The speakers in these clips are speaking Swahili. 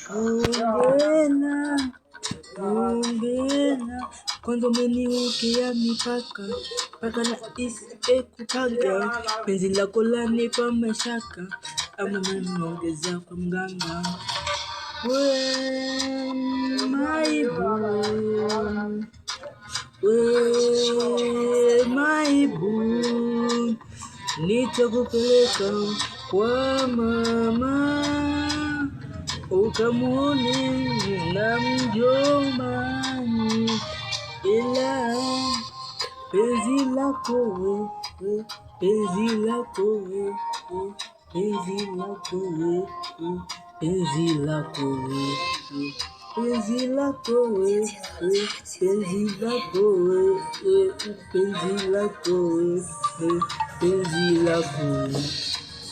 Ongela kwanza umeniwekea mipaka na kupanga penzi lako lanipa mashaka ama umeniongeza kwa mganga. My boo, nitakupeleka kwa mama ukamuone na mjombani, ila penzi lako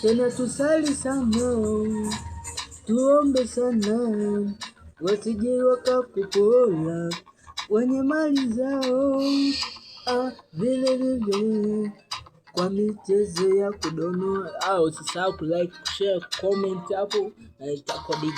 tena tusali sana, tuombe sana, wasije wakakupola wenye mali zao, vile kwa michezo ya kudonoa. Usisahau kulike, share, comment hapo na itakuwa big.